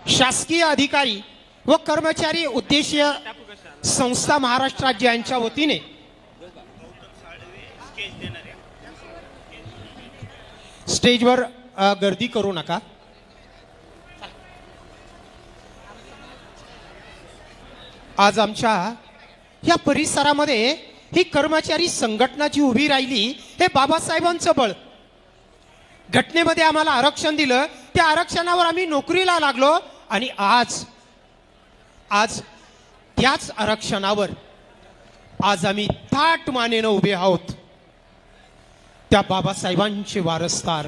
शासकीय अधिकारी व कर्मचारी उद्देशीय संस्था महाराष्ट्र राज्य यांच्या वतीने स्टेजवर गर्दी करू नका। आज आमच्या या परिसरामध्ये ही कर्मचारी संघटना जी उभी राहिली हे बाबासाहेबांचं बळ। घटनेमध्ये आम्हाला आरक्षण दिलं, त्या आरक्षणावर आम्ही नोकरीला लागलो आणि आज त्याच आरक्षणावर आज आम्ही थाट मानेनं उभे आहोत। त्या बाबासाहेबांचे वारसदार